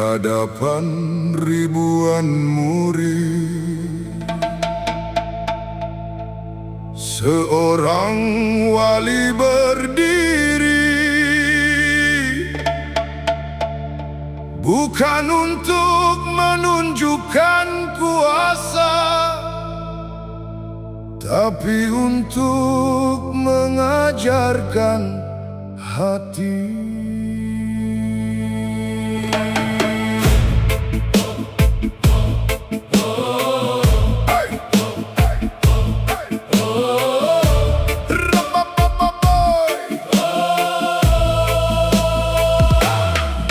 hadapan ribuan murid, seorang wali berdiri, bukan untuk menunjukkan kuasa, tapi untuk mengajarkan hati.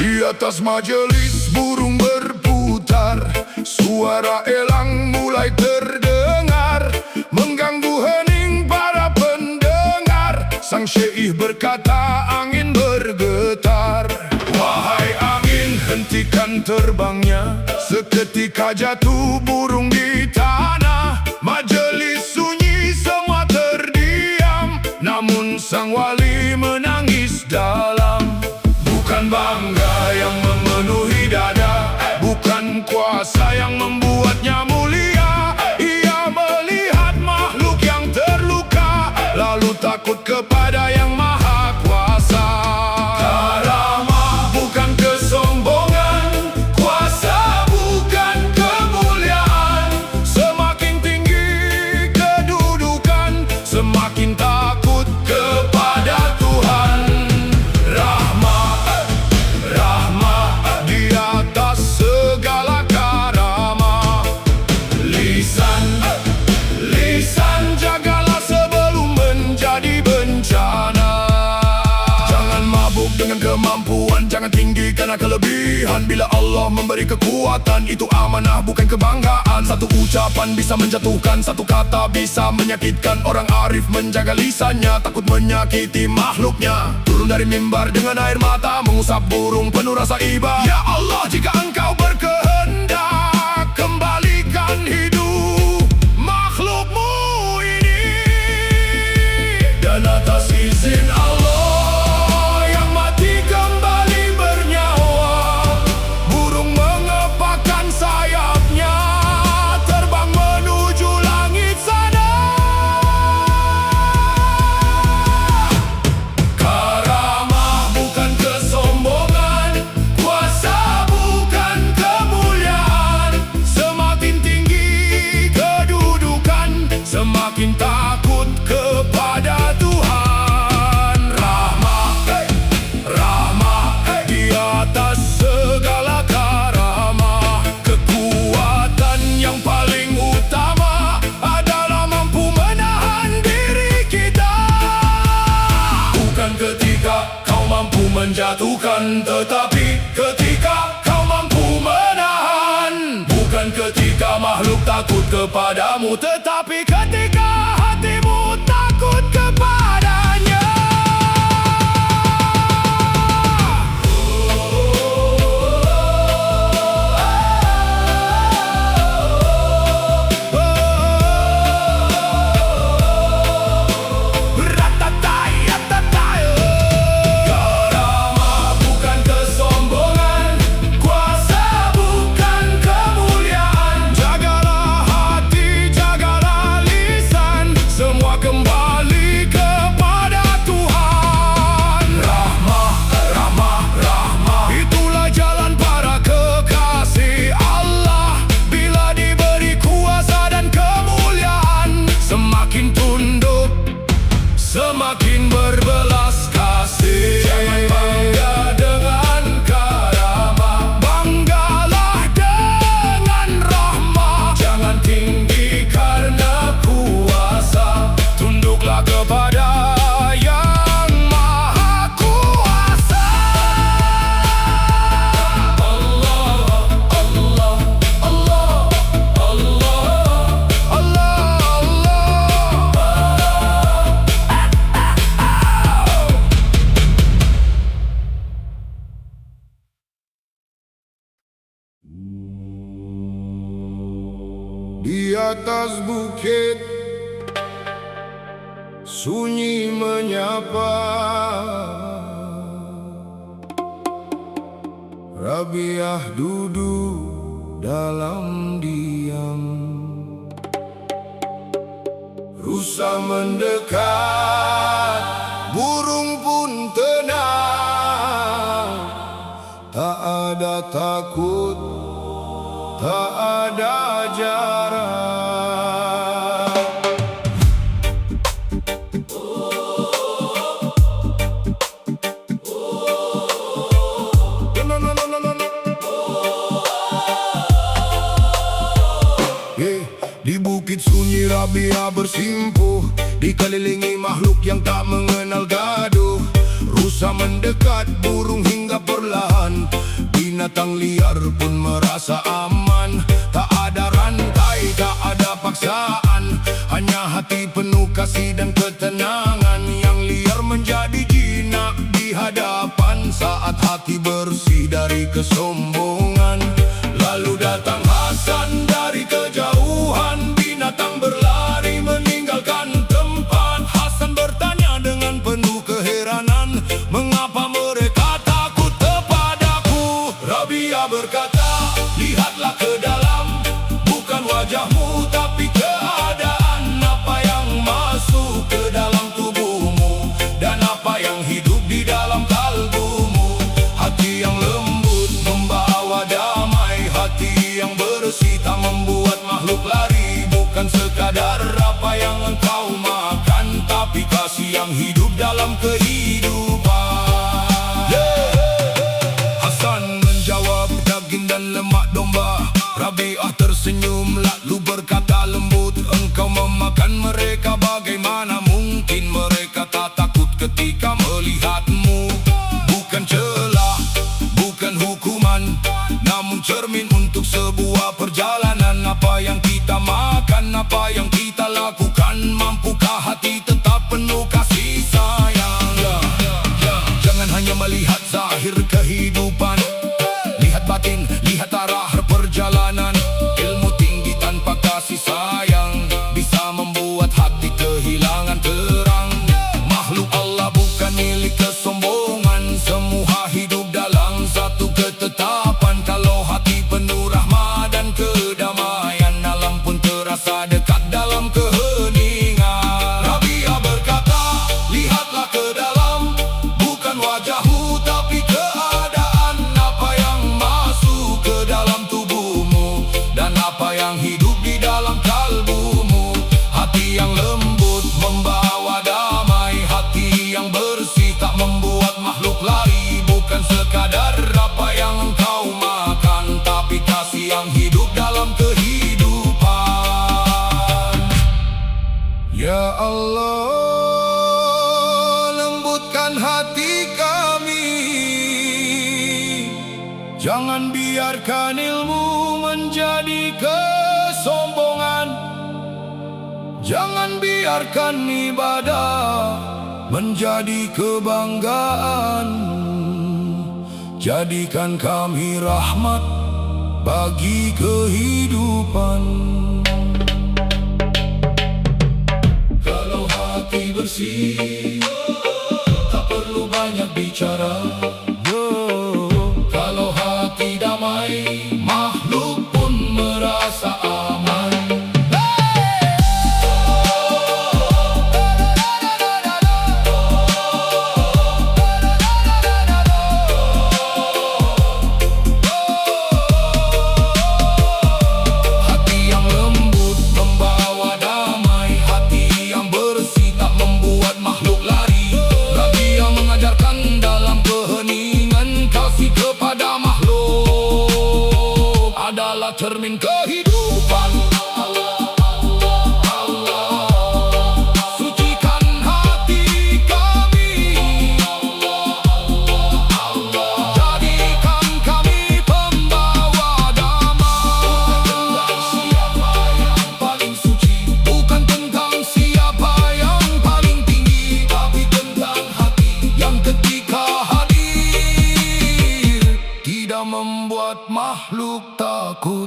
Di atas majelis burung berputar, suara elang mulai terdengar, mengganggu hening para pendengar. Sang syaikh berkata, angin bergetar. Wahai angin, hentikan terbangnya. Seketika jatuh burung di tanah. Majelis sunyi, semua terdiam. Namun sang wali menangis dalam. Bukan bangga yang memenuhi dada, bukan kuasa yang membuatnya mulia. Ia melihat makhluk yang terluka, lalu takut kepada yang maha kuasa. Karamah bukan kesombongan, kuasa bukan kemuliaan. Semakin tinggi kedudukan, semakin takut kepada Tuhan. Di atas segala karamah. Lisan jagalah sebelum menjadi bencana. Jangan mabuk dengan kemampuan, jangan tinggi karena kelebihan. Bila Allah memberi kekuatan, itu amanah bukan kebanggaan. Satu ucapan bisa menjatuhkan, satu kata bisa menyakitkan. Orang arif menjaga lisannya, takut menyakiti makhluknya. Turun dari mimbar dengan air mata, mengusap burung penuh rasa iba. Ya Allah, jika Engkau berkehendak, kembalikan hidup makhlukmu ini. Dan atas izin Allah yang mati kembali bernyawa, burung mengepakkan sayapnya, terbang menuju langit sana. Karamah bukan kesombongan, kuasa bukan kemuliaan. Semakin tinggi kedudukan, semakin takut kepada Tuhan. Rahmah di atas segala karamah. Kekuatan yang paling utama adalah mampu menahan diri kita. Bukan ketika kau mampu menjatuhkan, tetapi ketika kau mampu menahan. Bukan ketika makhluk takut kepadamu, tetapi ketika hatimu takut kepadanya. Karamah bukan kesombongan, kuasa bukan kemuliaan. Jagalah hati, jagalah lisan, semua kembali kepada Tuhan. Rahmah, itulah jalan para kekasih Allah. Bila diberi kuasa dan kemuliaan, semakin tunduk, semakin berbelas kasih. Jangan bangga dengan karamah, banggalah dengan rahmah. Jangan tinggi karena kuasa, tunduklah kepada yang maha kuasa. Allah, Allah, Allah, Allah, Di atas bukit sunyi menyapa, Rabiah duduk dalam diam. Rusa mendekat, burung pun tenang. Tak ada takut, tak ada jarak. Di bukit sunyi Rabiah bersimpuh, dikelilingi makhluk yang tak mengenal gaduh. Rusa mendekat, burung hingga perlahan, binatang liar pun merasa aman. Tak ada rantai, tak ada paksaan, hanya hati penuh kasih dan ketenangan. Yang liar menjadi jinak di hadapan saat hati bersih dari kesombongan. Lalu datang Hasan dari kejauhan, binatang berlari meninggalkan tempat. Hasan bertanya dengan penuh keheranan, mengapa mereka takut kepadaku? Rabiah berkata, lihatlah ke dalam, bukan wajahmu tapi keadaan. Apa yang masuk ke dalam tubuhmu dan apa yang hidup di dalam kalbumu. Hati yang lembut membawa damai, hati yang bersih tak membuat makhluk lari. Bukan sekadar apa yang engkau makan, tapi kasih yang hidup dalam kehidupan. Hasan menjawab, daging dan lemak domba. Rabiah tersenyum lalu berkata lembut, engkau memakan mereka, bagaimana mungkin mereka tak takut ketika melihatmu? Bukan celah, bukan hukuman, namun cermin untuk sebuah perjalanan. Apa yang kita makan, apa yang kita lakukan, mampukah hati tetap penuh kasih sayang? Jangan hanya melihat zahir kehidupan, lihat batin, lihat arah perjalanan. Ilmu tinggi tanpa kasih sayang bisa membuat hati kehilangan terang. Makhluk Allah bukan milik kesombongan, semua hidup dalam satu ketetapan. Kalau hati penuh rahmat dan kedamaian, alam pun terasa dekat dalam keheningan. Rabiah berkata, lihatlah ke dalam, bukan wajahmu tapi keadaan. Apa yang masuk ke dalam tubuhmu dan apa yang hidup di dalam kalbumu. Hati yang lembut membawa damai, hati yang bersih tak membuat makhluk lari. Bukan sekadar apa yang engkau makan, tapi kasih yang hidup dalam kehidupan. Ya Allah, lembutkan hati kami, jangan biarkan ilmu menjadi kesombongan. Jangan biarkan ibadah menjadi kebanggaan. Jadikan kami rahmat bagi kehidupan. Kalau hati bersih, tak perlu banyak bicara. Kalau hati damai, makhluk pun merasa aman. Cermin kehidupan. Sucikan hati kami, jadikan kami pembawa damai. Siapa yang paling suci, bukan tentang siapa yang paling tinggi, tapi tentang hati yang ketika hadir tidak membuat makhluk takut.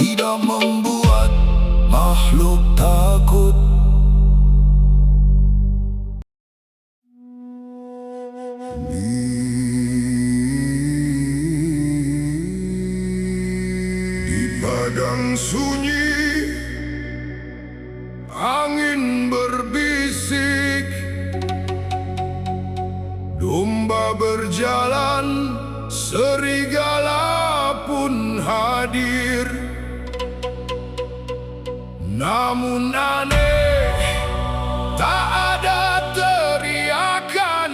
Tidak membuat makhluk takut. padang sunyi, angin berbisik, domba berjalan, serigala pun hadir. Namun aneh, tak ada teriakan,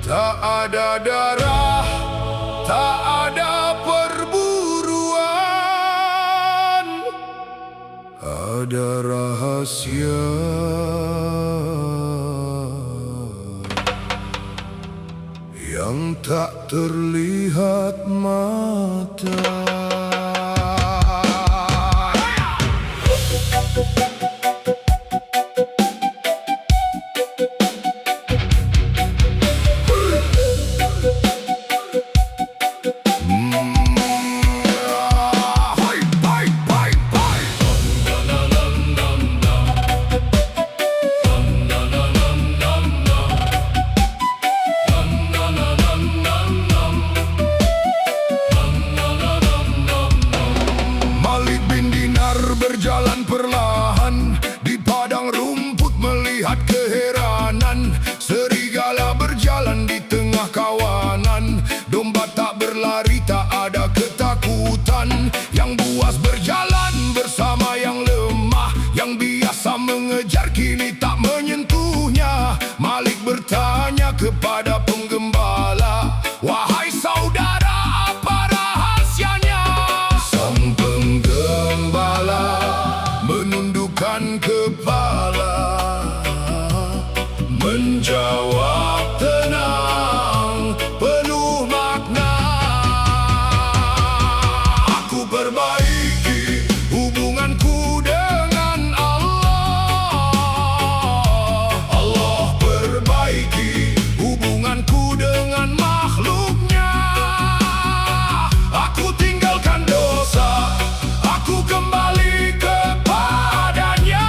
tak ada darah, tak ada perburuan. Ada rahasia yang tak terlihat mata. Berjalan perlahan di padang rumput melihat keheranan. Serigala berjalan di tengah kawanan, domba tak berlari, tak ada ketakutan. Yang buas berjalan bersama yang lemah, yang biasa mengejar kini tak menyentuhnya. Malik bertanya kepada penggembala, "Wahai saudara, apa rahasianya?" Sang penggembala menundukkan kepala, menjawab tenang, penuh makna. Aku perbaiki hubunganku dengan Allah. Allah perbaiki hubunganku dengan makhluknya. Aku tinggalkan dosa, aku kembali kepadanya.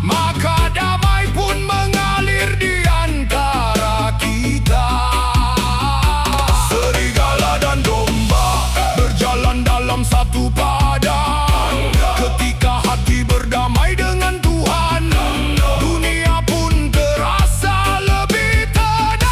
Maka damai pun mengalir di antara kita. Serigala dan domba berjalan dalam satu padang. Ketika hati berdamai dengan Tuhan, dunia pun terasa lebih tenang.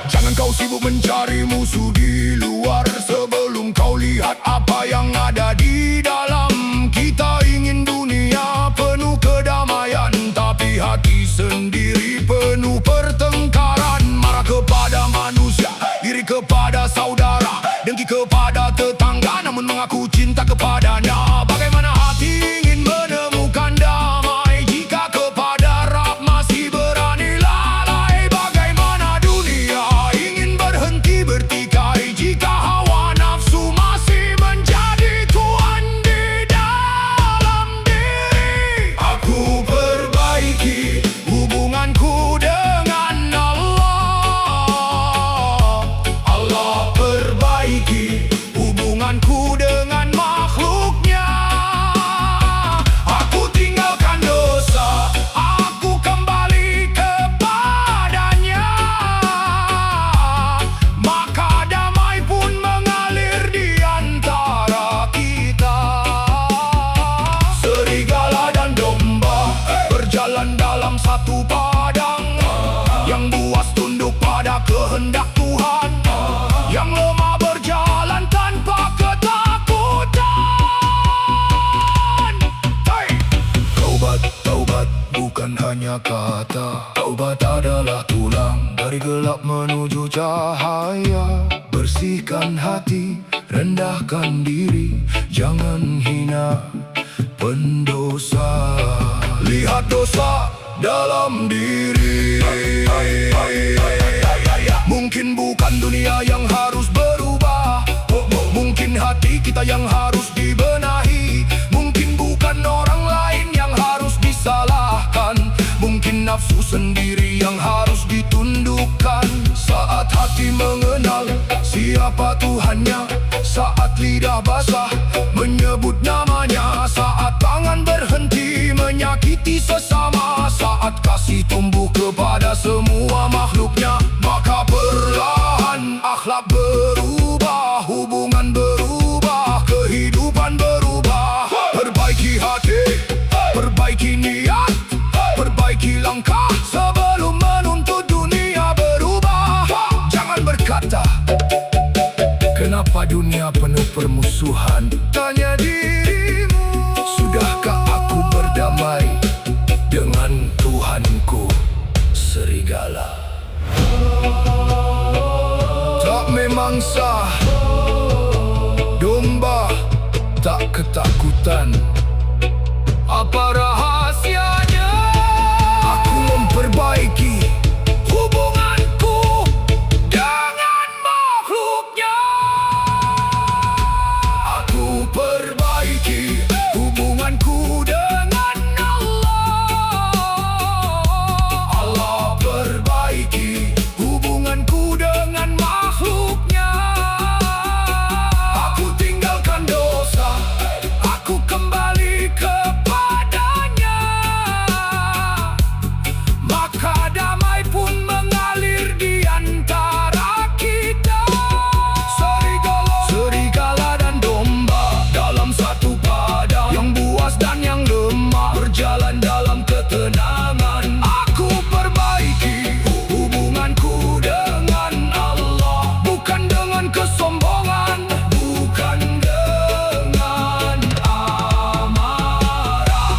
Jangan kau sibuk mencari musuh di luar sebelum kau lihat apa yang ada di dalam. Kita ingin dunia penuh kedamaian, tapi hati sendiri penuh pertengkaran. Marah kepada manusia, iri kepada saudara, dengki kepada tetangga, namun mengaku cinta kepadanya. Bagaimana hati ingin menemukan damai jika kepada Rabb masih berani lalai? Bagaimana dunia ingin berhenti bertikai jika hawa nafsu masih menjadi tuan di dalam diri? Aku perbaiki hubunganku dengan Allah. Allah perbaiki hubunganku dengan makhluknya. Aku tinggalkan dosa, aku kembali kepadanya. Maka damai pun mengalir di antara kita. Serigala dan domba berjalan dalam satu padang. Yang buas tunduk pada kehendak Tuhan, yang lemah berjalan tanpa ketakutan. Hey! Taubat, taubat bukan hanya kata. Taubat adalah tulang dari gelap menuju cahaya. Bersihkan hati, rendahkan diri, jangan hina pendosa. Lihat dosa dalam diri. Mungkin bukan dunia yang harus berubah, mungkin hati kita yang harus dibenahi. Mungkin bukan orang lain yang harus disalahkan, mungkin nafsu sendiri yang harus ditundukkan. Saat hati mengenal siapa Tuhannya, saat lidah basah menyebut namanya, saat tangan berhenti menyakiti sesama, saat kasih tumbuh kepada semua makhluknya, maka berkata, kenapa dunia penuh permusuhan? Tanya dirimu, sudahkah aku berdamai dengan Tuhanku serigala? Tak memangsa, domba tak ketakutan. Apa rahasianya? Aku memperbaiki hubunganku dengan makhluknya. Aku perbaiki hubunganku dengan Allah. Allah perbaiki hubunganku dengan makhluknya. Aku tinggalkan dosa, aku kembali kepadanya. Maka damai pun mengalir di antara kita. Serigala dan domba dalam satu padang, yang buas dan yang lemah berjalan dalam ketenangan. Aku perbaiki hubunganku dengan Allah, bukan dengan kesombongan, bukan dengan amarah.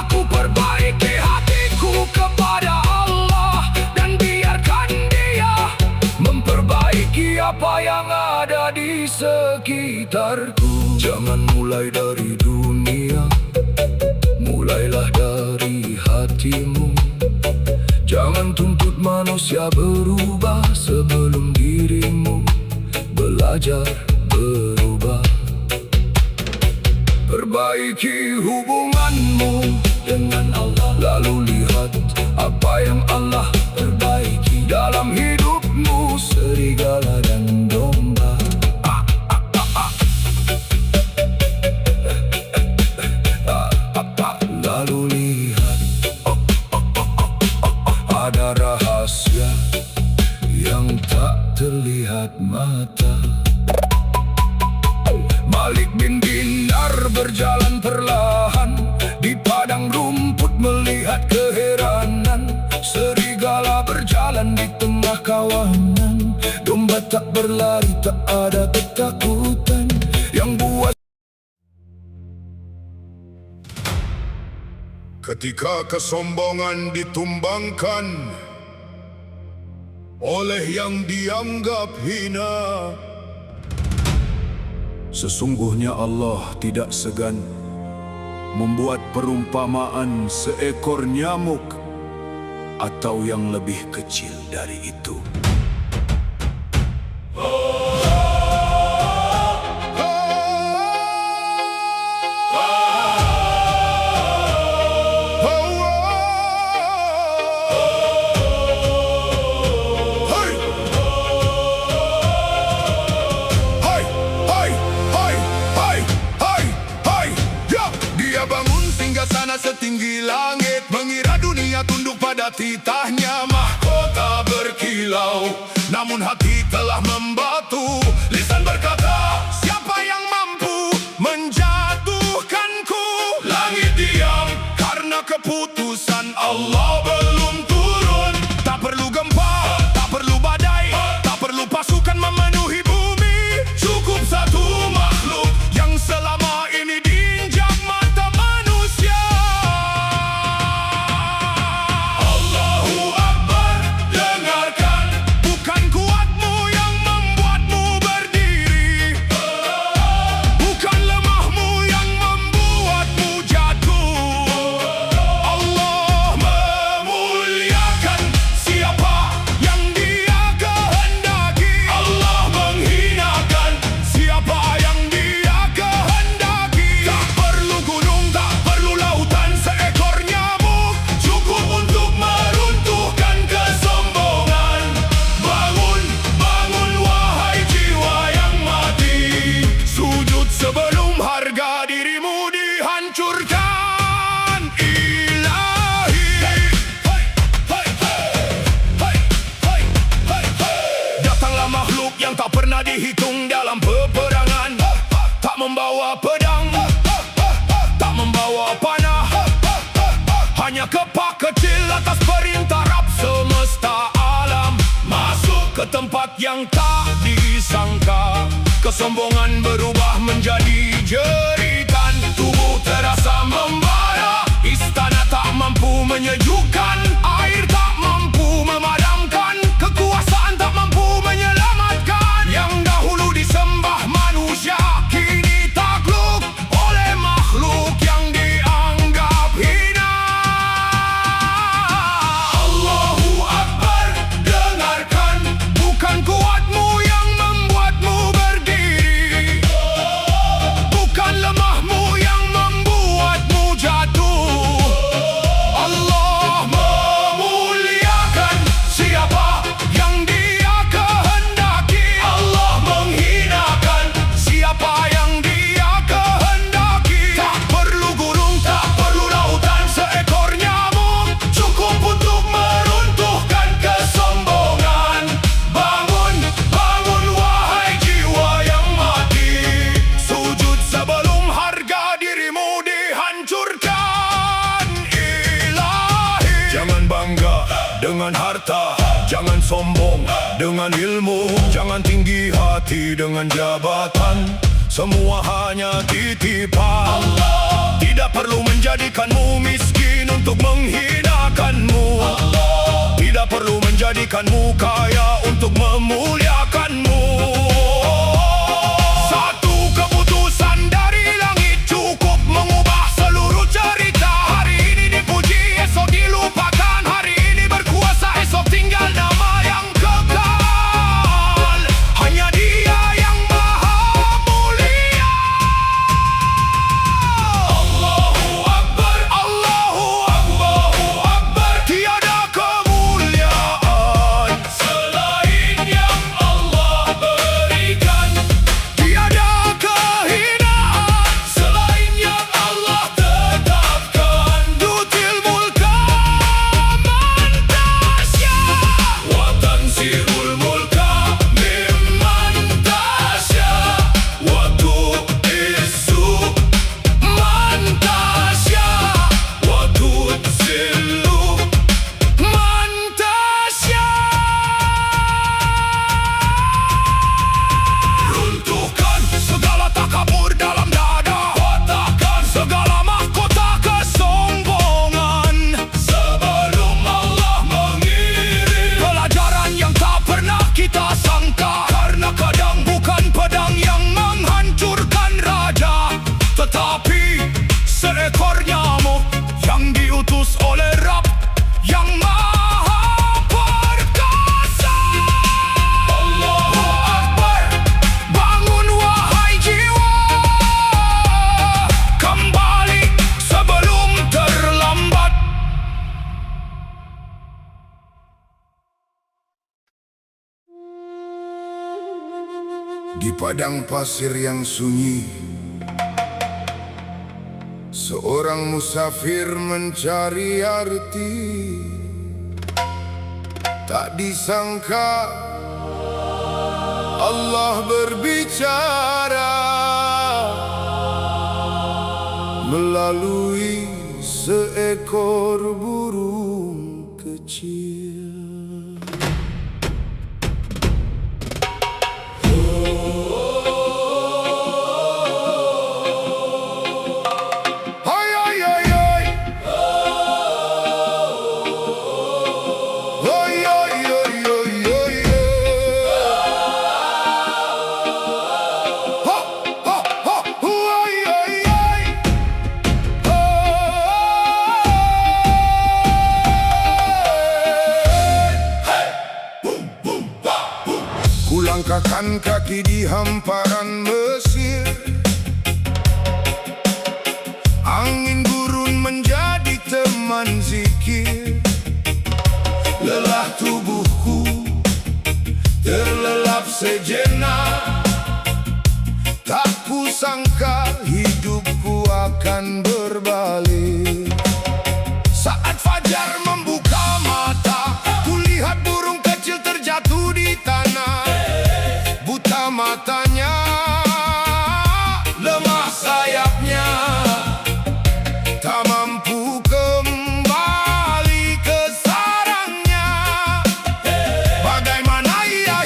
Aku perbaiki hatiku kepada Allah, dan biarkan Dia memperbaiki apa yang ada di sekitarku. Jangan mulai dari dunia, mulailah dari hatimu. Jangan tuntut manusia berubah sebelum dirimu belajar berubah. Perbaiki hubunganmu dengan Allah, lalu lihat apa yang Allah perbaiki dalam hidupmu, serigala dan domba. Lalu lihat, ada rahasia yang tak terlihat mata. Malik bin Dinar berjalan perlahan di padang rumput melihat keheranan. Serigala berjalan di tengah kawanan, domba tak berlari, tak ada ketakutan. Yang buas ketika kesombongan ditumbangkan oleh yang dianggap hina, sesungguhnya Allah tidak segan membuat perumpamaan seekor nyamuk atau yang lebih kecil dari itu. Setinggi langit, mengira dunia tunduk pada titahnya. Mahkota berkilau, namun hati telah membatu. Lisan berkata, siapa yang mampu menjatuhkanku? Langit diam karena keputusan Allah belum turun. Tak perlu gempa, tak perlu badai, tak perlu pasukan memenuhi bumi. Cukup satu makhluk yang selama ini diinjak mata manusia. Dihitung dalam peperangan, tak membawa pedang, tak membawa panah, hanya kepak kecil atas perintah Rabb semesta alam. Masuk tempat yang tak disangka. Kesombongan berubah menjadi jeritan. Tubuh terasa membara, istana tak mampu menyejukkan, air tak mampu memadamkan, kekuasaan tak mampu menyelamatkan. Yang dahulu disembah manusia kini takluk oleh makhluk yang dianggap hina. Allahu Akbar, dengarkan, bukan kuatmu yang membuatmu berdiri, bukan lemahmu yang membuatmu jatuh. Allah memuliakan siapa yang Dia kehendaki. Allah menghinakan siapa yang Dia kehendaki. Tak perlu gunung, tak perlu lautan, seekor nyamuk cukup untuk meruntuhkan kesombongan. Bangun, bangun wahai jiwa yang mati, sujud sebelum harga dirimu dihancurkan. Ilahi, jangan bangga dengan harta, jangan sombong dengan ilmu, jangan tinggi hati dengan jabatan. Semua hanya titipan. Tidak perlu menjadikanmu miskin untuk menghinakanmu. Tidak perlu menjadikanmu kaya untuk memuliakanmu. Satu keputusan dari langit cukup mengubah seluruh cerita. Hari ini dipuji, esok dilupakan. Hari ini berkuasa, esok tinggal nama yang kekal. Hanya Dia yang maha mulia. Allahu Akbar, Allahu Akbar, Allahu Akbar. Tiada kemuliaan selain yang Allah berikan. Tiada kehinaan selain yang Allah tetapkan. Tutil mulka man tasya, wa tansirul mulka mimman tasya, wa tu'izzu man tasya, wa tudzillu man tasya. Runtuhkan segala takabur dalam dada, patahkan segala mahkota kesombongan sebelum Allah mengirim pelajaran yang tak pernah kita sangka. Karena kadang bukan pedang yang menghancurkan raja, tetapi seekor nyamuk yang diutus oleh Rabb yang maha perkasa. Allahu Akbar, bangun wahai jiwa, kembali sebelum terlambat. Di padang pasir yang sunyi, seorang musafir mencari arti. Tak disangka Allah berbicara melalui seekor burung kecil. Hai hai hai hai, hai hai hai hai hai, ha ha ha, hai hai hai, kulangkahkan kaki di hamparan Mesir. Angin gurun menjadi teman zikir. Lelah tubuhku terlelap sejenak. Tak kusangka hidupku akan berbalik. Saat fajar membuka mata, kulihat burung kecil terjatuh di tanah. Buta matanya, lemah sayapnya, tak mampu kembali ke sarangnya. Bagaimana ia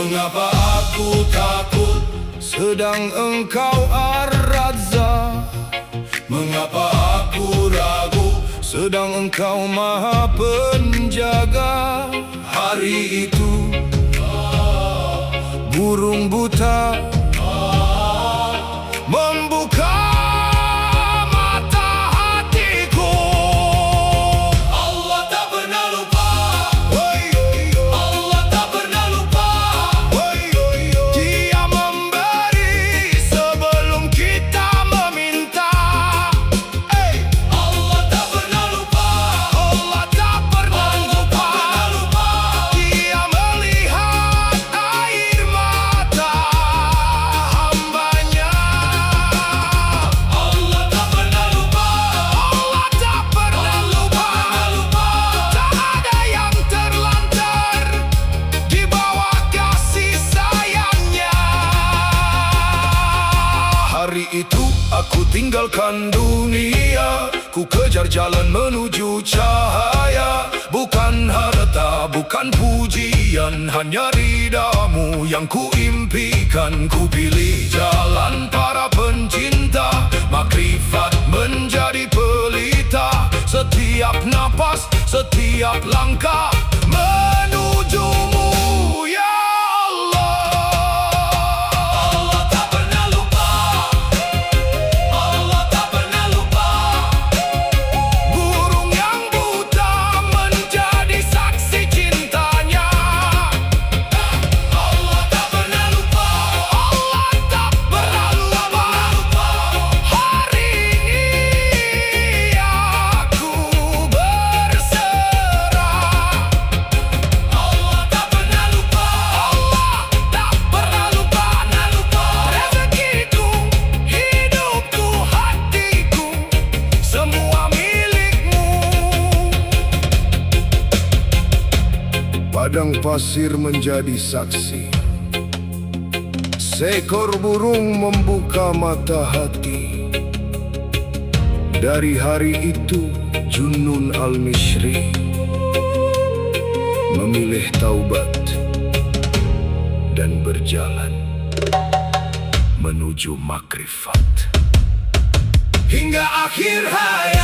Mengapa aku takut sedang engkau Ar-Razzaq? Mengapa aku ragu sedang engkau Maha Penjaga? Hari itu burung buta membuka mata hatiku. Allah tak pernah lupa, Allah tak pernah lupa. Dia memberi sebelum kita meminta. Allah tak pernah lupa, Allah tak pernah lupa. Dia melihat air mata hambanya. Allah tak pernah lupa, Allah tak pernah lupa. Tak ada yang terlantar di bawah kasih sayangnya. Hari itu aku tinggalkan dunia, ku kejar jalan menuju cahaya. Bukan harta, bukan pujian, hanya ridamu yang ku impikan. Ku pilih jalan para pencinta, makrifat menjadi pelita. Setiap napas, setiap langkah menujumu, ya Allah. Allah tak pernah lupa, Allah tak pernah lupa. Burung yang buta menjadi saksi cintanya. Allah tak pernah lupa, Allah tak pernah lupa. Hari ini aku berserah. Allah tak pernah lupa, Allah tak pernah lupa. Rezekiku, hidupku, hatiku, semua milikmu. Padang pasir menjadi saksi. Seekor burung membuka mata hati. Dari hari itu Junnun Al-Mishri memilih taubat dan berjalan menuju makrifat hingga akhir hayat.